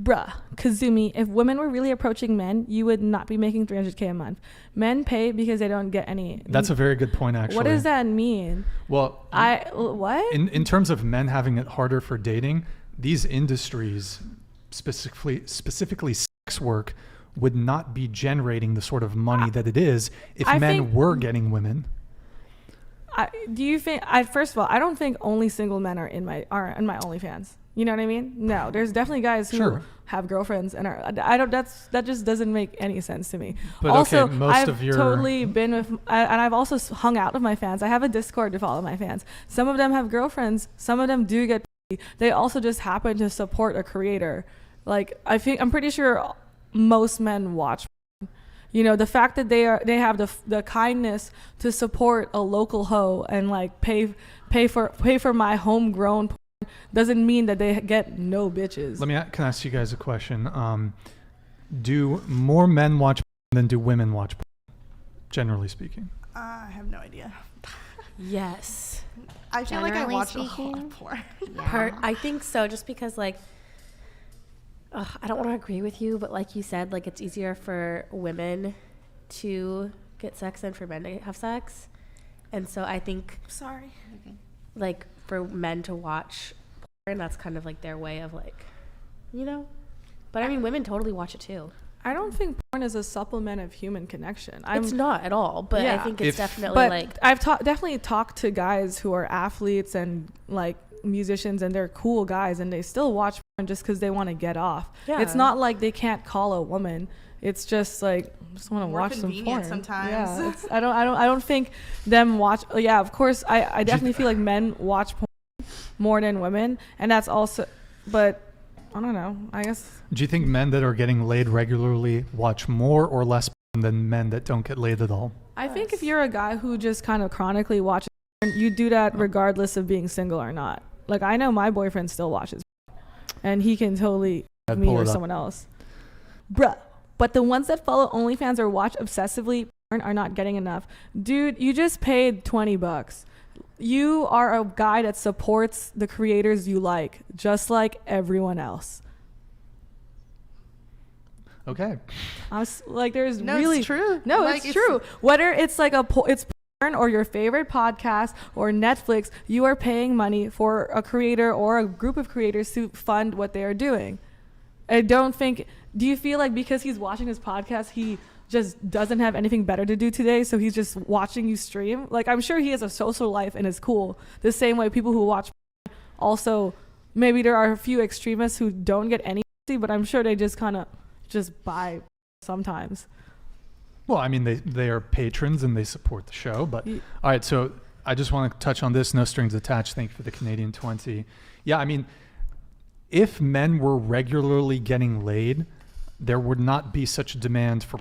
Bruh, Kazumi, if women were really approaching men, you would not be making $300K a month. Men pay because they don't get any. That's a very good point, actually. What does that mean? Well, what? In terms of men having it harder for dating, these industries, specifically sex work, would not be generating the sort of money that it is if men were getting women. Do you think? First of all, I don't think only single men are in my OnlyFans. You know what I mean? No, there's definitely guys who have girlfriends and are. That just doesn't make any sense to me. But also, okay, I've totally been with, and I've also hung out with my fans. I have a Discord to follow my fans. Some of them have girlfriends. Some of them do get. They also just happen to support a creator. Like I'm pretty sure most men watch. You know, the fact that they have the kindness to support a local hoe and like pay for my homegrown porn doesn't mean that they get no bitches. Can I ask you guys a question? Do more men watch porn than do women watch porn, generally speaking? I have no idea. Yes. I feel like I watch a lot of porn. Yeah. I think so, just because like I don't want to agree with you, but like you said, like it's easier for women to get sex than for men to have sex. And so I think like for men to watch porn, that's kind of like their way of like, you know, but I mean, women totally watch it too. I don't think porn is a supplement of human connection. It's not at all, but I think it's definitely but like. I've definitely talked to guys who are athletes and like musicians, and they're cool guys, and they still watch porn just because they want to get off. Yeah. It's not like they can't call a woman. It's just like just want to watch some porn. Sometimes. Yeah, I don't think them watch. Yeah, of course, I definitely feel like men watch porn more than women, and that's also, but. I don't know. I guess. Do you think men that are getting laid regularly watch more or less porn than men that don't get laid at all? I think if you're a guy who just kind of chronically watches porn, you do that regardless of being single or not. Like, I know my boyfriend still watches porn, and he can totally me or someone else. Bruh. But the ones that follow OnlyFans or watch obsessively porn are not getting enough. Dude, you just paid $20. You are a guy that supports the creators you like, just like everyone else. Okay. I was like, there's no, really it's true. No, like, it's true. Whether it's like it's porn or your favorite podcast or Netflix, you are paying money for a creator or a group of creators to fund what they are doing. I don't think. Do you feel like because he's watching his podcast, he just doesn't have anything better to do today, so he's just watching you stream? Like, I'm sure he has a social life and is cool. The same way people who watch also, maybe there are a few extremists who don't get any, but I'm sure they just kind of just buy sometimes. Well, I mean, they are patrons and they support the show. But all right, so I just want to touch on this. No strings attached. Thank you for the Canadian 20. Yeah, I mean, if men were regularly getting laid, there would not be such a demand for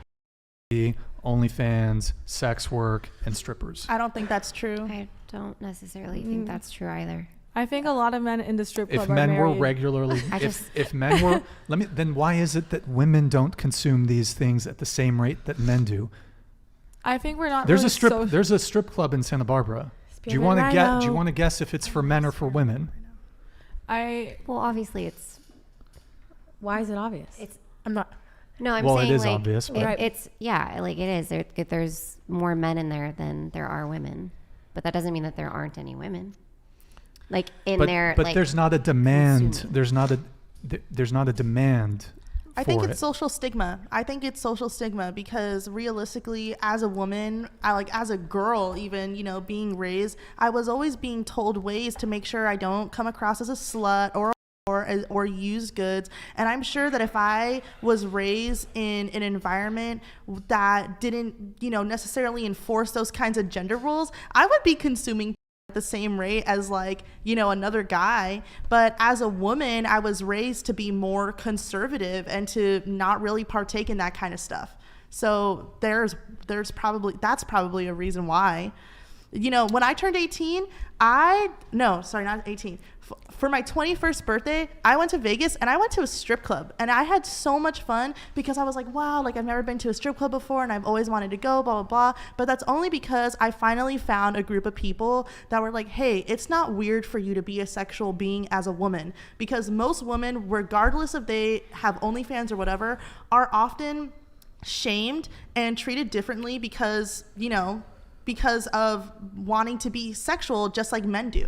OnlyFans, sex work, and strippers. I don't think that's true. I don't necessarily think that's true either. I think a lot of men in the strip club if are men married. were regularly, if men were, then why is it that women don't consume these things at the same rate that men do? I think we're not. There's a strip club in Santa Barbara. Do you want to guess if it's for men or for women? Well, obviously it's. Why is it obvious? I'm not. No, I'm saying it is like, obvious. But it's like it is. There's more men in there than there are women, but that doesn't mean that there aren't any women. Like but like, there's not a demand. consuming. There's not a demand. I think it's social stigma. I think it's social stigma because realistically, as a woman, as a girl, even, being raised, I was always being told ways to make sure I don't come across as a slut or use goods. And I'm sure that if I was raised in an environment that didn't, necessarily enforce those kinds of gender roles, I would be consuming at the same rate as another guy. But as a woman, I was raised to be more conservative and to not really partake in that kind of stuff. So that's probably a reason why. You know, when I turned 18, not 18. For my 21st birthday, I went to Vegas and I went to a strip club, and I had so much fun because I was like, wow, like I've never been to a strip club before and I've always wanted to go, blah, blah, blah. But that's only because I finally found a group of people that were like, hey, it's not weird for you to be a sexual being as a woman, because most women, regardless if they have OnlyFans or whatever, are often shamed and treated differently because, you know, because of wanting to be sexual just like men do.